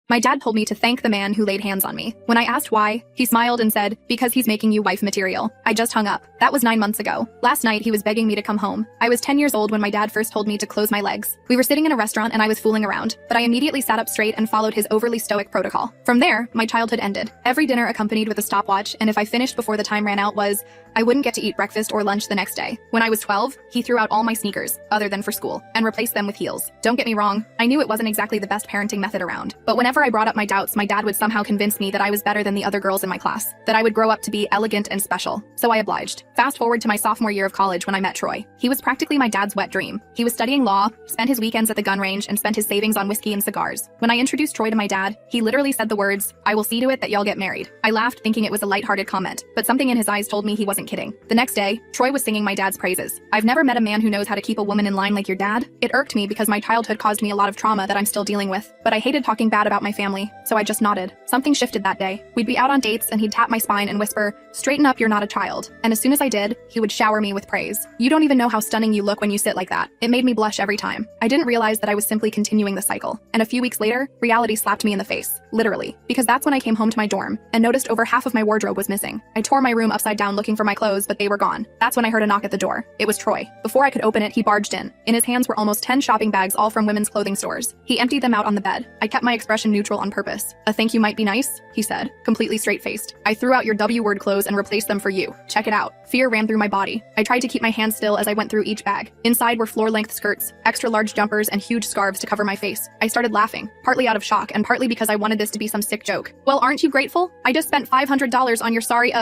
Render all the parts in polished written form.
My dad told me to thank the man who laid hands on me. When I asked why, he smiled and said, "Because he's making you wife material." I just hung up. That was 9 months ago. Last night, he was begging me to come home. I was 10 years old when my dad first told me to close my legs. We were sitting in a restaurant and I was fooling around, but I immediately sat up straight and followed his overly stoic protocol. From there, my childhood ended. Every dinner accompanied with a stopwatch, and if I finished before the time ran out I wouldn't get to eat breakfast or lunch the next day. When I was 12, he threw out all my sneakers, other than for school, and replaced them with heels. Don't get me wrong, I knew it wasn't exactly the best parenting method around, but whenever I brought up my doubts, my dad would somehow convince me that I was better than the other girls in my class, that I would grow up to be elegant and special. So I obliged. Fast forward to my sophomore year of college when I met Troy. He was practically my dad's wet dream. He was studying law, spent his weekends at the gun range, and spent his savings on whiskey and cigars. When I introduced Troy to my dad, he literally said the words, "I will see to it that y'all get married." I laughed, thinking it was a lighthearted comment, but something in his eyes told me he wasn't kidding. The next day, Troy was singing my dad's praises. "I've never met a man who knows how to keep a woman in line like your dad." It irked me because my childhood caused me a lot of trauma that I'm still dealing with, but I hated talking bad about my family, so I just nodded. Something shifted that day. We'd be out on dates and he'd tap my spine and whisper, "Straighten up, you're not a child." And as soon as I did, he would shower me with praise. "You don't even know how stunning you look when you sit like that." It made me blush every time. I didn't realize that I was simply continuing the cycle. And a few weeks later, reality slapped me in the face. Literally. Because that's when I came home to my dorm and noticed over half of my wardrobe was missing. I tore my room upside down looking for my clothes, but they were gone. That's when I heard a knock at the door. It was Troy. Before I could open it, he barged in. In his hands were almost 10 shopping bags, all from women's clothing stores. He emptied them out on the bed. I kept my expression neutral on purpose. "I think you might be nice," he said, completely straight-faced. "I threw out your W-word clothes and replaced them for you. Check it out." Fear ran through my body. I tried to keep my hands still as I went through each bag. Inside were floor-length skirts, extra-large jumpers, and huge scarves to cover my face. I started laughing, partly out of shock and partly because I wanted this to be some sick joke. "Well, aren't you grateful? I just spent $500 on your sorry,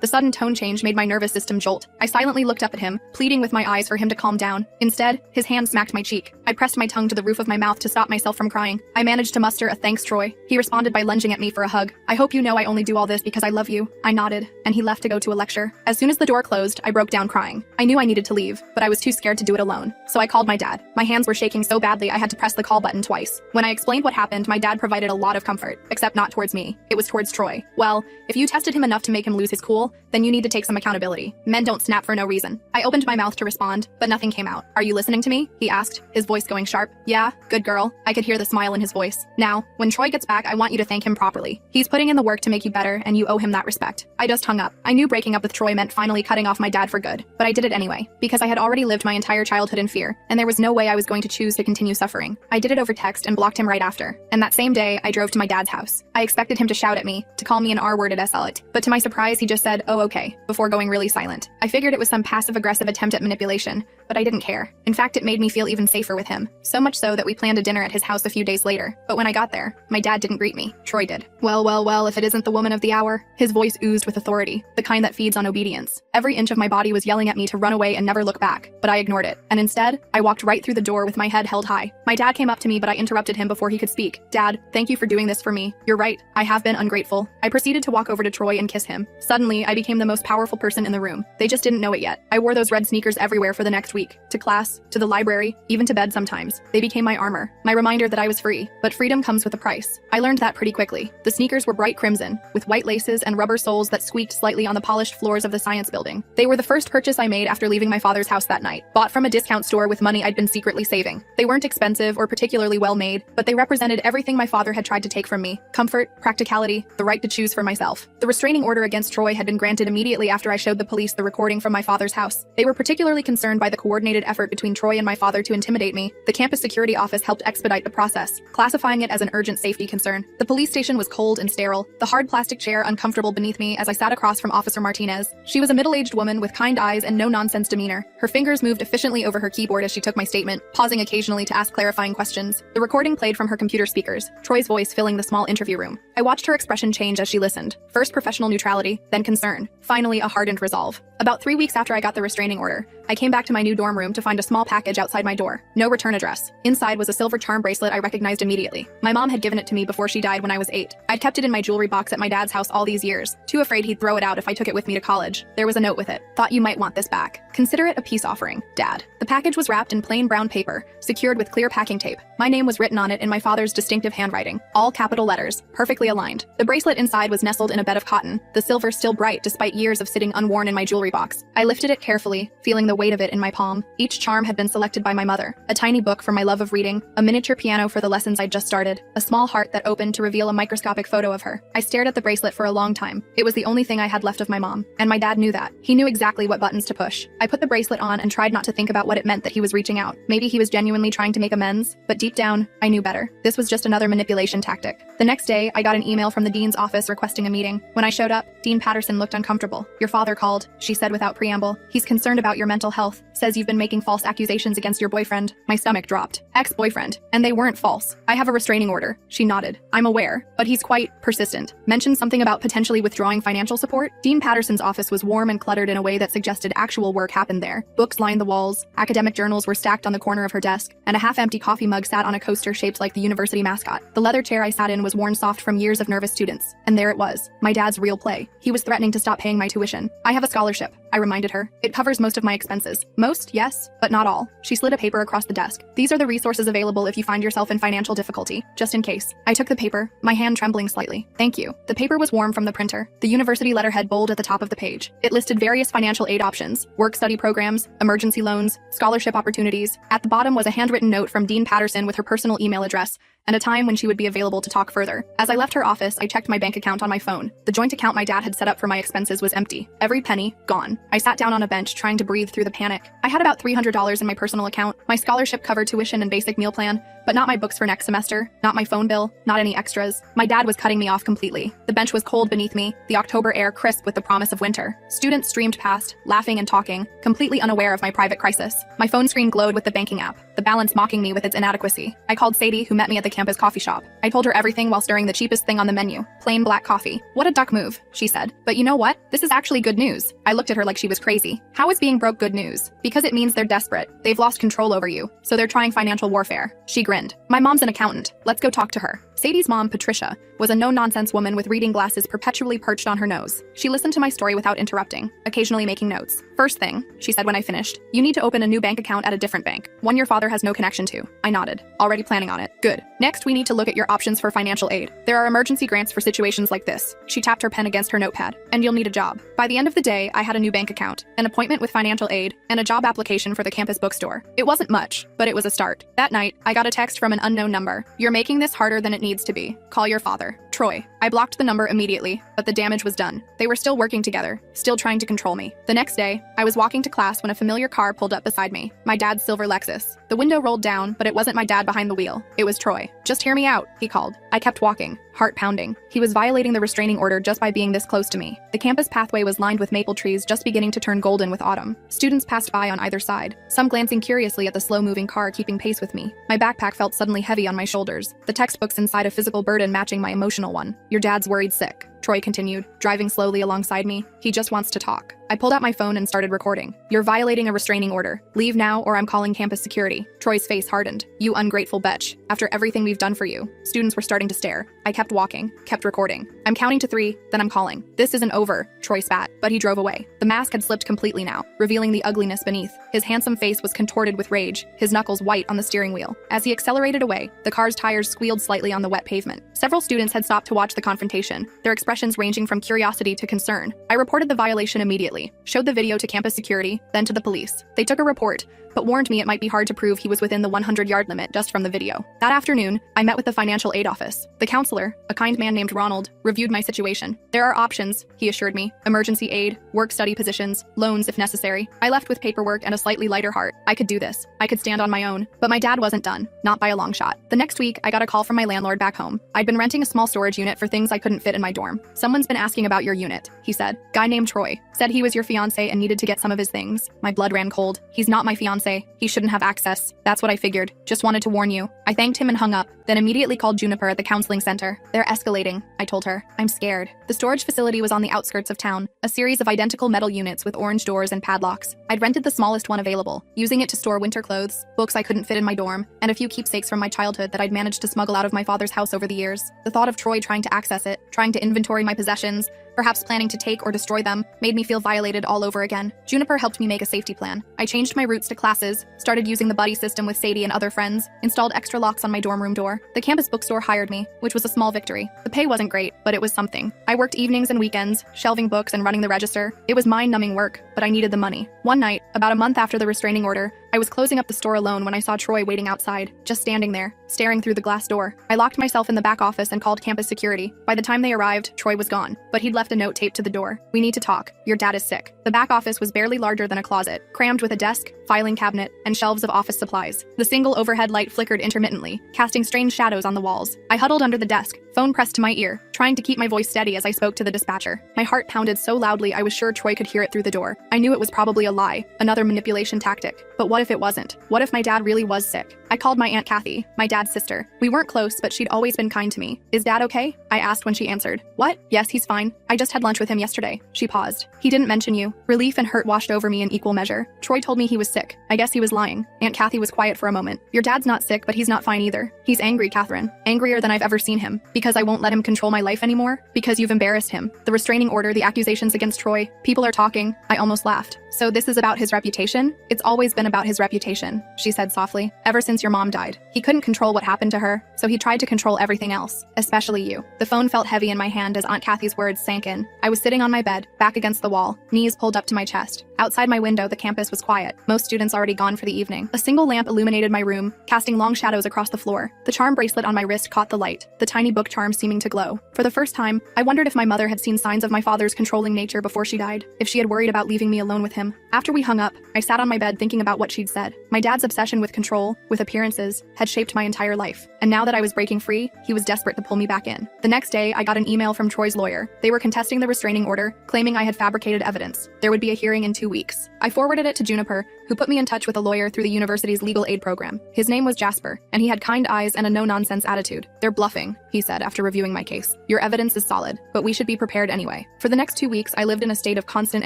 The sudden tone change made my nervous system jolt. I silently looked up at him, pleading with my eyes for him to calm down. Instead, his hand smacked my cheek. I pressed my tongue to the roof of my mouth to stop myself from crying. I managed to muster a "Thanks, Troy." He responded by lunging at me for a hug. "I hope you know I only do all this because I love you." I nodded, and he left to go to a lecture. As soon as the door closed, I broke down crying. I knew I needed to leave, but I was too scared to do it alone. So I called my dad. My hands were shaking so badly I had to press the call button twice. When I explained what happened, my dad provided a lot of comfort, except not towards me. It was towards Troy. "Well, if you tested him enough to make him lose his cool, then you need to take some accountability. Men don't snap for no reason." I opened my mouth to respond, but nothing came out. "Are you listening to me?" he asked, his voice going sharp. "Yeah, good girl." I could hear the smile in his voice. "Now, when Troy gets back, I want you to thank him properly. He's putting in the work to make you better, and you owe him that respect." I just hung up. I knew breaking up with Troy meant finally cutting off my dad for good, but I did it anyway, because I had already lived my entire childhood in fear, and there was no way I was going to choose to continue suffering. I did it over text and blocked him right after. And that same day, I drove to my dad's house. I expected him to shout at me, to call me an R-worded S-L-it, but to my surprise, he just said, "Oh, okay," before going really silent. I figured it was some passive-aggressive attempt at manipulation, but I didn't care. In fact, it made me feel even safer with him. So much so that we planned a dinner at his house a few days later. But when I got there, my dad didn't greet me. Troy did. Well, if it isn't the woman of the hour." His voice oozed with authority, the kind that feeds on obedience. Every inch of my body was yelling at me to run away and never look back, but I ignored it. And instead, I walked right through the door with my head held high. My dad came up to me, but I interrupted him before he could speak. "Dad, thank you for doing this for me. You're right. I have been ungrateful." I proceeded to walk over to Troy and kiss him. Suddenly, I became the most powerful person in the room. They just didn't know it yet. I wore those red sneakers everywhere for the next week. To class, to the library, even to bed sometimes. They became my armor, my reminder that I was free. But freedom comes with a price. I learned that pretty quickly. The sneakers were bright crimson, with white laces and rubber soles that squeaked slightly on the polished floors of the science building. They were the first purchase I made after leaving my father's house that night, bought from a discount store with money I'd been secretly saving. They weren't expensive or particularly well made, but they represented everything my father had tried to take from me. Comfort, practicality, the right to choose for myself. The restraining order against Troy had been granted immediately after I showed the police the recording from my father's house. They were particularly concerned by the coordinated effort between Troy and my father to intimidate me. The campus security office helped expedite the process, classifying it as an urgent safety concern. The police station was cold and sterile, the hard plastic chair uncomfortable beneath me as I sat across from Officer Martinez. She was a middle-aged woman with kind eyes and no-nonsense demeanor. Her fingers moved efficiently over her keyboard as she took my statement, pausing occasionally to ask clarifying questions. The recording played from her computer speakers, Troy's voice filling the small interview room. I watched her expression change as she listened. First professional neutrality, then concern, finally a hardened resolve. About 3 weeks after I got the restraining order, I came back to my new dorm room to find a small package outside my door. No return address. Inside was a silver charm bracelet I recognized immediately. My mom had given it to me before she died when I was 8. I'd kept it in my jewelry box at my dad's house all these years, too afraid he'd throw it out if I took it with me to college. There was a note with it. "Thought you might want this back. Consider it a peace offering, Dad." The package was wrapped in plain brown paper, secured with clear packing tape. My name was written on it in my father's distinctive handwriting, all capital letters, perfectly aligned. The bracelet inside was nestled in a bed of cotton, the silver still bright despite years of sitting unworn in my jewelry box. I lifted it carefully, feeling the weight of it in my palm. Each charm had been selected by my mother: a tiny book for my love of reading, a miniature piano for the lessons I'd just started, a small heart that opened to reveal a microscopic photo of her. I stared at the bracelet for a long time. It was the only thing I had left of my mom, and my dad knew that. He knew exactly what buttons to push. I put the bracelet on and tried not to think about what it meant that he was reaching out. Maybe he was genuinely trying to make amends, but deep down, I knew better. This was just another manipulation tactic. The next day, I got an email from the dean's office requesting a meeting. When I showed up, Dean Patterson looked uncomfortable. "Your father called," she said without preamble. "He's concerned about your mental health, says you've been making false accusations against your boyfriend." My stomach dropped. Ex-boyfriend. And they weren't false. I have a restraining order. She nodded. "I'm aware, but he's quite persistent." Mentioned something about potentially withdrawing financial support. Dean Patterson's office was warm and cluttered in a way that suggested actual work happened there. Books lined the walls, academic journals were stacked on the corner of her desk, and a half-empty coffee mug sat on a coaster shaped like the university mascot. The leather chair I sat in was worn soft from years of nervous students. And there it was, my dad's real play. He was threatening to stop paying my tuition. "I have a scholarship," I reminded her. "It covers most of my expenses." "Most, yes, but not all." She slid a paper across the desk. "These are the resources available if you find yourself in financial difficulty, just in case." I took the paper, my hand trembling slightly. "Thank you." The paper was warm from the printer, the university letterhead bold at the top of the page. It listed various financial aid options: work-study programs, emergency loans, scholarship opportunities. At the bottom was a handwritten note from Dean Patterson with her personal email address, and a time when she would be available to talk further. As I left her office, I checked my bank account on my phone. The joint account my dad had set up for my expenses was empty. Every penny, gone. I sat down on a bench, trying to breathe through the panic. I had about $300 in my personal account. My scholarship covered tuition and basic meal plan, but not my books for next semester, not my phone bill, not any extras. My dad was cutting me off completely. The bench was cold beneath me, the October air crisp with the promise of winter. Students streamed past, laughing and talking, completely unaware of my private crisis. My phone screen glowed with the banking app, the balance mocking me with its inadequacy. I called Sadie, who met me at the campus coffee shop. I told her everything while stirring the cheapest thing on the menu, plain black coffee. "What a duck move," she said. "But you know what? This is actually good news." I looked at her like she was crazy. "How is being broke good news?" "Because it means they're desperate. They've lost control over you, so they're trying financial warfare." She grinned. "My mom's an accountant. Let's go talk to her." Sadie's mom, Patricia, was a no-nonsense woman with reading glasses perpetually perched on her nose. She listened to my story without interrupting, occasionally making notes. "First thing," she said when I finished, "you need to open a new bank account at a different bank, one your father has no connection to." I nodded. "Already planning on it." "Good. Next, we need to look at your options for financial aid. There are emergency grants for situations like this." She tapped her pen against her notepad. "And you'll need a job." By the end of the day, I had a new bank account, an appointment with financial aid, and a job application for the campus bookstore. It wasn't much, but it was a start. That night, I got a text from an unknown number. "You're making this harder than it needs to be. Call your father. Troy." I blocked the number immediately, but the damage was done. They were still working together, still trying to control me. The next day, I was walking to class when a familiar car pulled up beside me, my dad's silver Lexus. The window rolled down, but it wasn't my dad behind the wheel. It was Troy. "Just hear me out," he called. I kept walking, heart pounding. He was violating the restraining order just by being this close to me. The campus pathway was lined with maple trees just beginning to turn golden with autumn. Students passed by on either side, some glancing curiously at the slow-moving car keeping pace with me. My backpack felt suddenly heavy on my shoulders, the textbooks inside a physical burden matching my emotional one. "Your dad's worried sick," Troy continued, driving slowly alongside me. "He just wants to talk." I pulled out my phone and started recording. "You're violating a restraining order. Leave now or I'm calling campus security." Troy's face hardened. "You ungrateful bitch. After everything we've done for you." Students were starting to stare. I kept walking, kept recording. "I'm counting to 3, then I'm calling." "This isn't over," Troy spat, but he drove away. The mask had slipped completely now, revealing the ugliness beneath. His handsome face was contorted with rage, his knuckles white on the steering wheel. As he accelerated away, the car's tires squealed slightly on the wet pavement. Several students had stopped to watch the confrontation, their expressions ranging from curiosity to concern. I reported the violation immediately, showed the video to campus security, then to the police. They took a report, but warned me it might be hard to prove he was within the 100-yard limit just from the video. That afternoon, I met with the financial aid office. The counselor, a kind man named Ronald, reviewed my situation. "There are options," he assured me. "Emergency aid, work-study positions, loans if necessary." I left with paperwork and a slightly lighter heart. I could do this. I could stand on my own. But my dad wasn't done. Not by a long shot. The next week, I got a call from my landlord back home. I'd been renting a small storage unit for things I couldn't fit in my dorm. "Someone's been asking about your unit," he said. "Guy named Troy. Said he was your fiancé and needed to get some of his things." My blood ran cold. "He's not my fiancé. He shouldn't have access." "That's what I figured. Just wanted to warn you." I thanked him and hung up, then immediately called Juniper at the counseling center. "They're escalating," I told her. "I'm scared." The storage facility was on the outskirts of town, a series of identical metal units with orange doors and padlocks. I'd rented the smallest one available, using it to store winter clothes, books I couldn't fit in my dorm, and a few keepsakes from my childhood that I'd managed to smuggle out of my father's house over the years. The thought of Troy trying to access it, trying to inventory my possessions, perhaps planning to take or destroy them, made me feel violated all over again. Juniper helped me make a safety plan. I changed my routes to classes, started using the buddy system with Sadie and other friends, installed extra locks on my dorm room door. The campus bookstore hired me, which was a small victory. The pay wasn't great, but it was something. I worked evenings and weekends, shelving books and running the register. It was mind-numbing work, but I needed the money. One night, about a month after the restraining order, I was closing up the store alone when I saw Troy waiting outside, just standing there, staring through the glass door. I locked myself in the back office and called campus security. By the time they arrived, Troy was gone, but he'd left a note taped to the door. "We need to talk. Your dad is sick." The back office was barely larger than a closet, crammed with a desk, filing cabinet, and shelves of office supplies. The single overhead light flickered intermittently, casting strange shadows on the walls. I huddled under the desk, phone pressed to my ear, trying to keep my voice steady as I spoke to the dispatcher. My heart pounded so loudly I was sure Troy could hear it through the door. I knew it was probably a lie, another manipulation tactic. But what if it wasn't? What if my dad really was sick? I called my Aunt Kathy, my dad's sister. We weren't close, but she'd always been kind to me. "Is Dad okay?" I asked when she answered. "What? Yes, he's fine. I just had lunch with him yesterday." She paused. "He didn't mention you." Relief and hurt washed over me in equal measure. Troy told me he was sick. I guess he was lying. Aunt Kathy was quiet for a moment. "Your dad's not sick, but he's not fine either. He's angry, Catherine. Angrier than I've ever seen him. Because I won't let him control my life anymore. Because you've embarrassed him. The restraining order, the accusations against Troy. People are talking." I almost laughed. "So this is about his reputation?" "It's always been about his reputation," she said softly. "Ever since your mom died. He couldn't control what happened to her, so he tried to control everything else, especially you." The phone felt heavy in my hand as Aunt Kathy's words sank in. I was sitting on my bed, back against the wall, knees pulled up to my chest. Outside my window, the campus was quiet, most students already gone for the evening. A single lamp illuminated my room, casting long shadows across the floor. The charm bracelet on my wrist caught the light, the tiny book charm seeming to glow. For the first time, I wondered if my mother had seen signs of my father's controlling nature before she died, if she had worried about leaving me alone with him. After we hung up, I sat on my bed thinking about what she'd said. My dad's obsession with control, with appearances, had shaped my entire life. And now that I was breaking free, he was desperate to pull me back in. The next day, I got an email from Troy's lawyer. They were contesting the restraining order, claiming I had fabricated evidence. There would be a hearing in 2 weeks. I forwarded it to Juniper, who put me in touch with a lawyer through the university's legal aid program. His name was Jasper, and he had kind eyes and a no-nonsense attitude. "They're bluffing," he said after reviewing my case. "Your evidence is solid, but we should be prepared anyway." For the next 2 weeks, I lived in a state of constant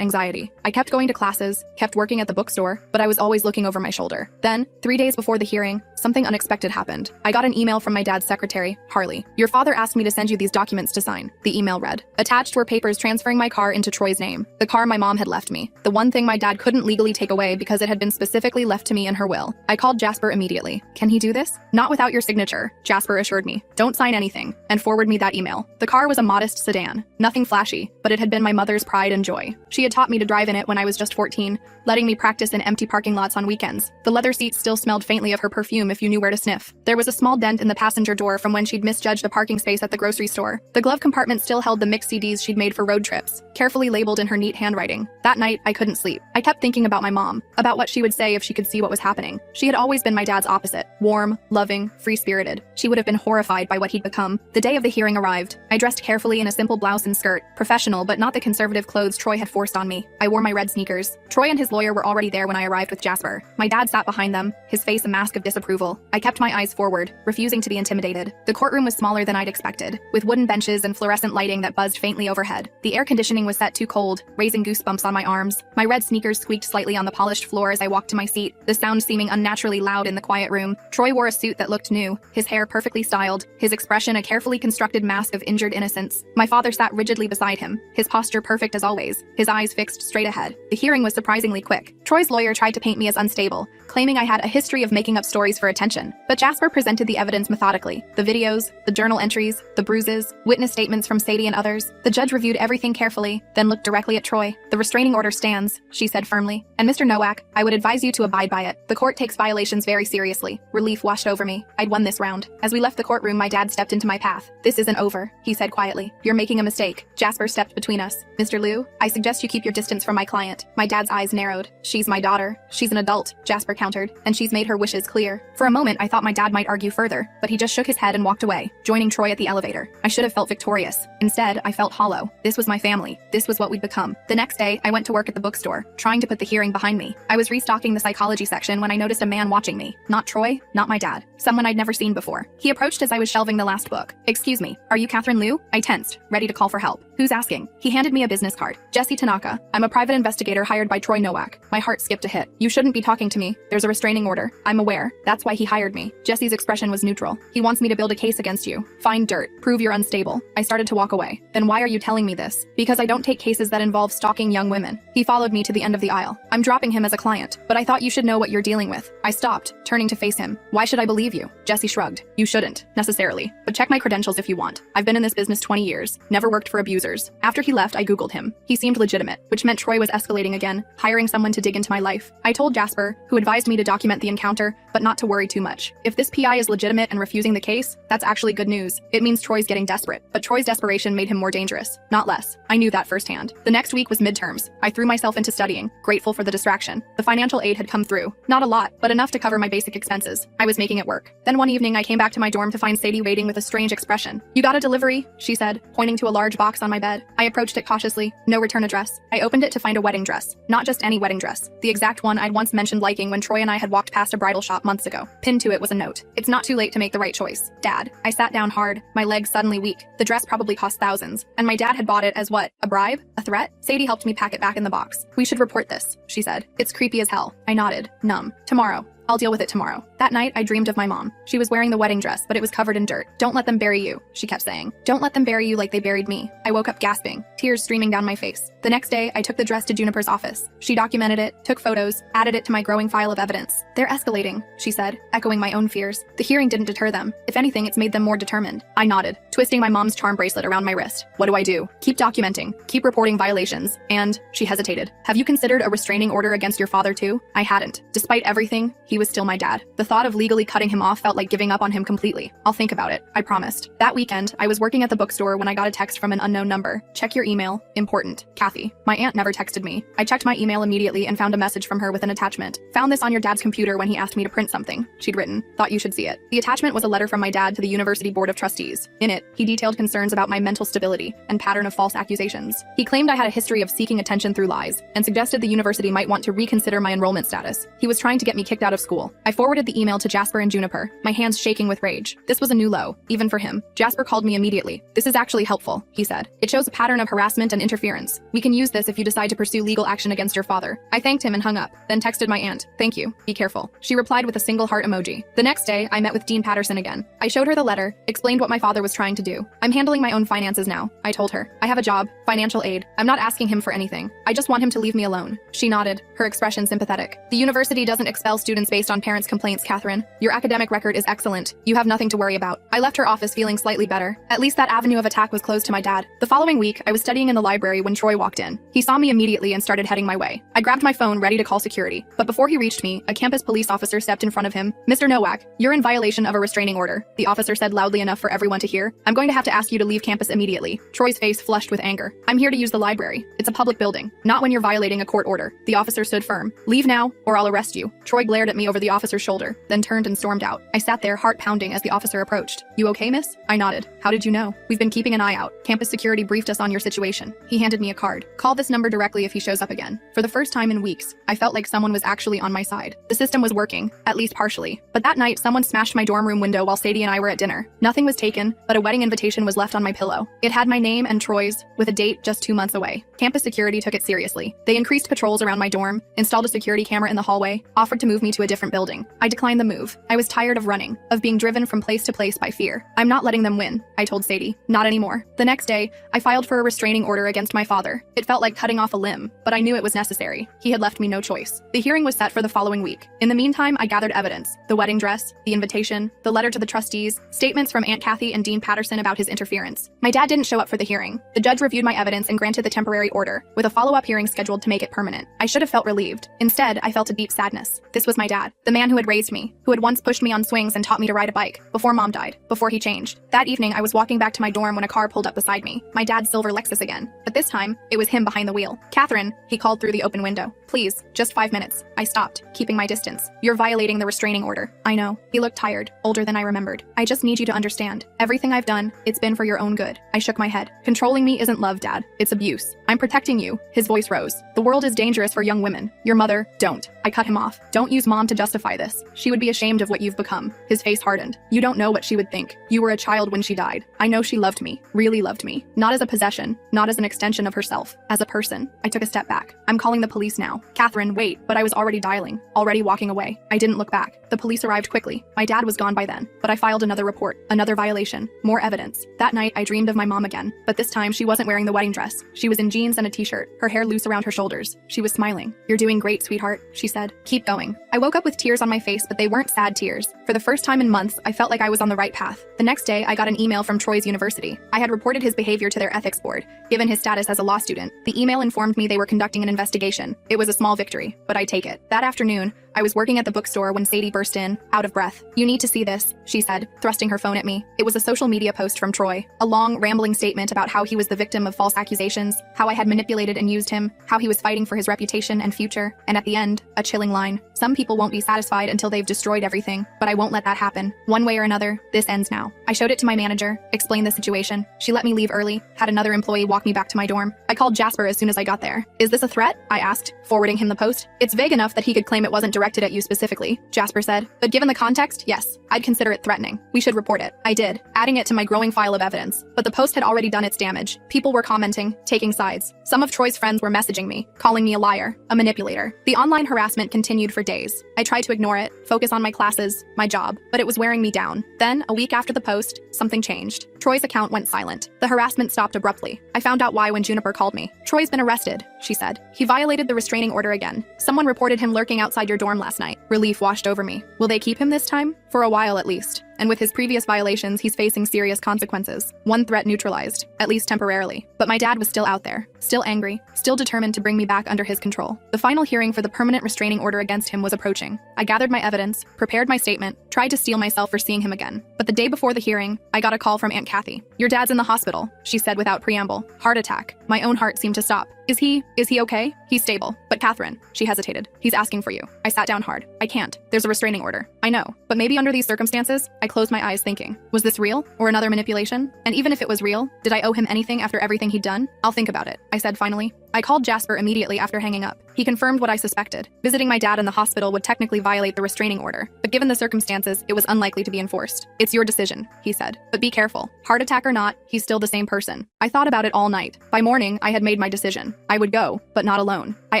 anxiety. I kept going to classes, kept working at the bookstore, but I was always looking over my shoulder. Then, 3 days before the hearing, something unexpected happened. I got an email from my dad's secretary, Harley. "Your father asked me to send you these documents to sign," the email read. Attached were papers transferring my car into Troy's name, the car my mom had left me, the one thing my dad couldn't legally take away because it had been specifically left to me in her will. I called Jasper immediately. "Can he do this?" "Not without your signature," Jasper assured me. "Don't sign anything," and forward me that email. The car was a modest sedan, nothing flashy, but it had been my mother's pride and joy. She had taught me to drive in it when I was just 14, letting me practice in empty parking lots on weekends. The leather seats still smelled faintly of her perfume if you knew where to sniff. There was a small dent in the passenger door from when she'd misjudged a parking space at the grocery store. The glove compartment still held the mixed CDs she'd made for road trips, carefully labeled in her neat handwriting. That night, I couldn't sleep. I kept thinking about my mom, about what she would say if she could see what was happening. She had always been my dad's opposite, warm, loving, free-spirited. She would have been horrified by what he'd become. The day of the hearing arrived. I dressed carefully in a simple blouse and skirt, professional but not the conservative clothes Troy had forced on me. I wore my red sneakers. Troy and his lawyer were already there when I arrived with Jasper. My dad sat behind them, his face a mask of disapproval. I kept my eyes forward, refusing to be intimidated. The courtroom was smaller than I'd expected, with wooden benches and fluorescent lighting that buzzed faintly overhead. The air conditioning was set too cold, raising goosebumps on my arms. My red sneakers squeaked slightly on the polished floor as I walked to my seat, the sound seeming unnaturally loud in the quiet room. Troy wore a suit that looked new, his hair perfectly styled, his expression a carefully constructed mask of injured innocence. My father sat rigidly beside him, his posture perfect as always, his eyes fixed straight ahead. The hearing was surprisingly quick. Troy's lawyer tried to paint me as unstable, claiming I had a history of making up stories for attention. But Jasper presented the evidence methodically. The videos, the journal entries, the bruises, witness statements from Sadie and others. The judge reviewed everything carefully, then looked directly at Troy. "The restraining order stands," she said firmly. "And Mr. Nowak, I would advise you to abide by it. The court takes violations very seriously." Relief washed over me. I'd won this round. As we left the courtroom, my dad stepped into my path. "This isn't over," he said quietly. "You're making a mistake." Jasper stepped between us. "Mr. Liu, I suggest you keep your distance from my client." My dad's eyes narrowed. "She's my daughter. She's an adult," Jasper countered, "and she's made her wishes clear." For a moment, I thought my dad might argue further, but he just shook his head and walked away, joining Troy at the elevator. I should have felt victorious. Instead, I felt hollow. This was my family. This was what we'd become. The next day, day, I went to work at the bookstore, trying to put the hearing behind me. I was restocking the psychology section when I noticed a man watching me. Not Troy, not my dad. Someone I'd never seen before. He approached as I was shelving the last book. "Excuse me, are you Catherine Liu?" I tensed, ready to call for help. "Who's asking?" He handed me a business card. "Jesse Tanaka. I'm a private investigator hired by Troy Nowak." My heart skipped a hit. "You shouldn't be talking to me. There's a restraining order." "I'm aware. That's why he hired me." Jesse's expression was neutral. "He wants me to build a case against you. Find dirt. Prove you're unstable." I started to walk away. "Then why are you telling me this?" "Because I don't take cases that involve stalking young women." He followed me to the end of the aisle. "I'm dropping him as a client, but I thought you should know what you're dealing with." I stopped, turning to face him. "Why should I believe you?" Jesse shrugged. "You shouldn't, necessarily. But check my credentials if you want. I've been in this business 20 years, never worked for abusers." After he left, I Googled him. He seemed legitimate, which meant Troy was escalating again, hiring someone to dig into my life. I told Jasper, who advised me to document the encounter, but not to worry too much. If this PI is legitimate and refusing the case, that's actually good news. It means Troy's getting desperate. But Troy's desperation made him more dangerous, not less. I knew that firsthand. The next week was midterms. I threw myself into studying, grateful for the distraction. The financial aid had come through. Not a lot, but enough to cover my basic expenses. I was making it work. Then one evening I came back to my dorm to find Sadie waiting with a strange expression. "You got a delivery?" she said, pointing to a large box on my bed. I approached it cautiously. No return address. I opened it to find a wedding dress. Not just any wedding dress. The exact one I'd once mentioned liking when Troy and I had walked past a bridal shop months ago. Pinned to it was a note. "It's not too late to make the right choice. Dad." I sat down hard, my legs suddenly weak. The dress probably cost thousands, and my dad had bought it as what? A bribe? A threat? Sadie helped me pack it back in the box. "We should report this," she said. "It's creepy as hell." I nodded, numb. "Tomorrow. I'll deal with it tomorrow." That night, I dreamed of my mom. She was wearing the wedding dress, but it was covered in dirt. "Don't let them bury you," she kept saying. "Don't let them bury you like they buried me." I woke up gasping, tears streaming down my face. The next day, I took the dress to Juniper's office. She documented it, took photos, added it to my growing file of evidence. "They're escalating," she said, echoing my own fears. The hearing didn't deter them. If anything, it's made them more determined. I nodded, twisting my mom's charm bracelet around my wrist. "What do I do?" "Keep documenting. Keep reporting violations. And," she hesitated, "have you considered a restraining order against your father too?" I hadn't. Despite everything, he was still my dad. The thought of legally cutting him off felt like giving up on him completely. "I'll think about it," I promised. That weekend, I was working at the bookstore when I got a text from an unknown number. "Check your email. Important. Kathy." My aunt never texted me. I checked my email immediately and found a message from her with an attachment. "Found this on your dad's computer when he asked me to print something," she'd written. "Thought you should see it." The attachment was a letter from my dad to the University Board of Trustees. In it, he detailed concerns about my mental stability and pattern of false accusations. He claimed I had a history of seeking attention through lies and suggested the university might want to reconsider my enrollment status. He was trying to get me kicked out of school. I forwarded the email to Jasper and Juniper, my hands shaking with rage. This was a new low, even for him. Jasper called me immediately. "This is actually helpful," he said. "It shows a pattern of harassment and interference. We can use this if you decide to pursue legal action against your father." I thanked him and hung up, then texted my aunt. "Thank you. Be careful." She replied with a single heart emoji. The next day, I met with Dean Patterson again. I showed her the letter, explained what my father was trying to do. "I'm handling my own finances now," I told her. "I have a job, financial aid. I'm not asking him for anything. I just want him to leave me alone." She nodded, her expression sympathetic. "The university doesn't expel students based on parents' complaints, Catherine. Your academic record is excellent. You have nothing to worry about." I left her office feeling slightly better. At least that avenue of attack was closed to my dad. The following week, I was studying in the library when Troy walked in. He saw me immediately and started heading my way. I grabbed my phone, ready to call security. But before he reached me, a campus police officer stepped in front of him. "Mr. Nowak, you're in violation of a restraining order," the officer said loudly enough for everyone to hear. "I'm going to have to ask you to leave campus immediately." Troy's face flushed with anger. "I'm here to use the library. It's a public building. Not when you're violating a court order." The officer stood firm. "Leave now, or I'll arrest you." Troy glared at me over the officer's shoulder, then turned and stormed out. I sat there, heart pounding, as the officer approached. "You okay, miss?" I nodded. "How did you know?" "We've been keeping an eye out. Campus security briefed us on your situation." He handed me a card. "Call this number directly if he shows up again." For the first time in weeks, I felt like someone was actually on my side. The system was working, at least partially. But that night, someone smashed my dorm room window while Sadie and I were at dinner. Nothing was taken, but a wedding invitation was left on my pillow. It had my name and Troy's, with a date just 2 months away. Campus security took it seriously. They increased patrols around my dorm, installed a security camera in the hallway, offered to move me to a different building. I declined the move. I was tired of running, of being driven from place to place by fear. "I'm not letting them win," I told Sadie. "Not anymore." The next day, I filed for a restraining order against my father. It felt like cutting off a limb, but I knew it was necessary. He had left me no choice. The hearing was set for the following week. In the meantime, I gathered evidence: the wedding dress, the invitation, the letter to the trustees, statements from Aunt Kathy and Dean Patterson about his interference. My dad didn't show up for the hearing. The judge reviewed my evidence and granted the temporary order, with a follow-up hearing scheduled to make it permanent. I should have felt relieved. Instead, I felt a deep sadness. This was my dad, the man who had raised me. me, who had once pushed me on swings and taught me to ride a bike, before mom died, before he changed. That evening, I was walking back to my dorm when a car pulled up beside me, my dad's silver Lexus again. But this time, it was him behind the wheel. Catherine, he called through the open window. Please, just 5 minutes. I stopped, keeping my distance. You're violating the restraining order. I know. He looked tired, older than I remembered. I just need you to understand. Everything I've done, it's been for your own good. I shook my head. Controlling me isn't love, Dad. It's abuse. I'm protecting you. His voice rose. The world is dangerous for young women. Your mother, don't. I cut him off. Don't use mom to justify this. She would be ashamed of what you've become. His face hardened. You don't know what she would think. You were a child when she died. I know she loved me. Really loved me. Not as a possession. Not as an extension of herself. As a person. I took a step back. I'm calling the police now. Catherine, wait. But I was already dialing. Already walking away. I didn't look back. The police arrived quickly. My dad was gone by then. But I filed another report. Another violation. More evidence. That night, I dreamed of my mom again. But this time, she wasn't wearing the wedding dress. She was in jeans and a t-shirt. Her hair loose around her shoulders. She was smiling. You're doing great, sweetheart, she said. Keep going. I woke up with tears on my face, but they weren't sad tears. For the first time in months, I felt like I was on the right path. The next day, I got an email from Troy's university. I had reported his behavior to their ethics board. Given his status as a law student, the email informed me they were conducting an investigation. It was a small victory, but I take it. That afternoon, I was working at the bookstore when Sadie burst in, out of breath. You need to see this, she said, thrusting her phone at me. It was a social media post from Troy. A long, rambling statement about how he was the victim of false accusations, how I had manipulated and used him, how he was fighting for his reputation and future, and at the end, a chilling line. Some people won't be satisfied until they've destroyed everything, but I won't let that happen. One way or another, this ends now. I showed it to my manager, explained the situation. She let me leave early, had another employee walk me back to my dorm. I called Jasper as soon as I got there. Is this a threat? I asked, forwarding him the post. It's vague enough that he could claim it wasn't directed at you specifically, Jasper said. But given the context, yes, I'd consider it threatening. We should report it. I did, adding it to my growing file of evidence. But the post had already done its damage. People were commenting, taking sides. Some of Troy's friends were messaging me, calling me a liar, a manipulator. The online harassment continued for days. I tried to ignore it, focus on my classes, my job, but it was wearing me down. Then, a week after the post, something changed. Troy's account went silent. The harassment stopped abruptly. I found out why when Juniper called me. Troy's been arrested, she said. He violated the restraining order again. Someone reported him lurking outside your dorm last night. Relief washed over me. Will they keep him this time? For a while at least. And with his previous violations, he's facing serious consequences. One threat neutralized, at least temporarily. But my dad was still out there, still angry, still determined to bring me back under his control. The final hearing for the permanent restraining order against him was approaching. I gathered my evidence, prepared my statement, tried to steel myself for seeing him again. But the day before the hearing, I got a call from Aunt Kathy. Your dad's in the hospital, she said without preamble. Heart attack. My own heart seemed to stop. Is he okay? He's stable. But Catherine, she hesitated. He's asking for you. I sat down hard. I can't. There's a restraining order. I know. But maybe under these circumstances, I closed my eyes thinking, was this real? Or another manipulation? And even if it was real, did I owe him anything after everything he'd done? I'll think about it, I said finally. I called Jasper immediately after hanging up. He confirmed what I suspected. Visiting my dad in the hospital would technically violate the restraining order, but given the circumstances, it was unlikely to be enforced. It's your decision, he said. But be careful. Heart attack or not, he's still the same person. I thought about it all night. By morning, I had made my decision. I would go, but not alone. I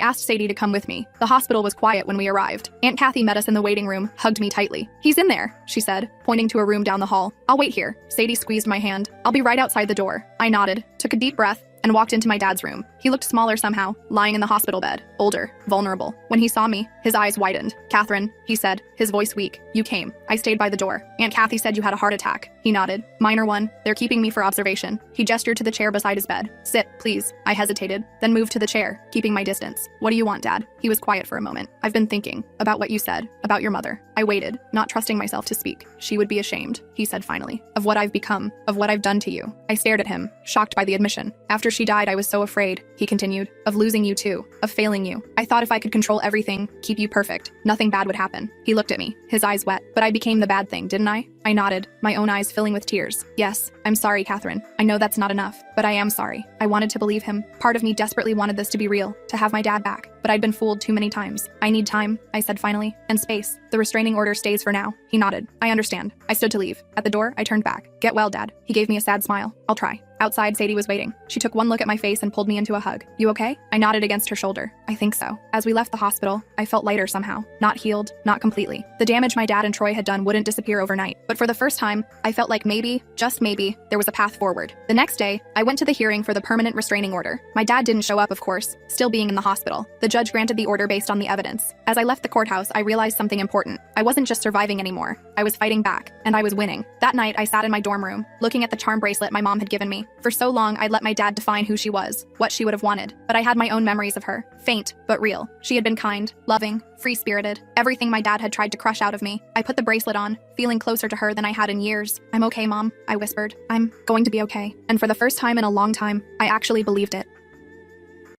asked Sadie to come with me. The hospital was quiet when we arrived. Aunt Kathy met us in the waiting room, hugged me tightly. He's in there, she said, pointing to a room down the hall. I'll wait here. Sadie squeezed my hand. I'll be right outside the door. I nodded, took a deep breath, and walked into my dad's room. He looked smaller somehow, lying in the hospital bed, older, vulnerable. When he saw me, his eyes widened. Catherine, he said, his voice weak. You came. I stayed by the door. Aunt Kathy said you had a heart attack. He nodded. Minor one. They're keeping me for observation. He gestured to the chair beside his bed. Sit, please. I hesitated, then moved to the chair, keeping my distance. What do you want, Dad? He was quiet for a moment. I've been thinking about what you said, about your mother. I waited, not trusting myself to speak. She would be ashamed, he said finally, of what I've become, of what I've done to you. I stared at him, shocked by the admission. After she died, I was so afraid, he continued, of losing you too, of failing you. I thought if I could control everything, keep you perfect, nothing bad would happen. He looked at me, his eyes wet. But I became the bad thing, didn't I? I nodded, my own eyes filling with tears. Yes, I'm sorry, Catherine. I know that's not enough, but I am sorry. I wanted to believe him. Part of me desperately wanted this to be real, to have my dad back. But I'd been fooled too many times. I need time, I said finally, and space. The restraining order stays for now. He nodded. I understand. I stood to leave. At the door, I turned back. Get well, Dad. He gave me a sad smile. I'll try. Outside, Sadie was waiting. She took one look at my face and pulled me into a hug. You okay? I nodded against her shoulder. I think so. As we left the hospital, I felt lighter somehow. Not healed, not completely. The damage my dad and Troy had done wouldn't disappear overnight. But for the first time, I felt like maybe, just maybe, there was a path forward. The next day, I went to the hearing for the permanent restraining order. My dad didn't show up, of course, still being in the hospital. The judge granted the order based on the evidence. As I left the courthouse, I realized something important. I wasn't just surviving anymore. I was fighting back, and I was winning. That night, I sat in my dorm room, looking at the charm bracelet my mom had given me. me. For so long, I'd let my dad define who she was, what she would have wanted. But I had my own memories of her. Faint, but real. She had been kind, loving, free-spirited. Everything my dad had tried to crush out of me. I put the bracelet on, feeling closer to her than I had in years. "I'm okay, Mom," I whispered. "I'm going to be okay." And for the first time in a long time, I actually believed it.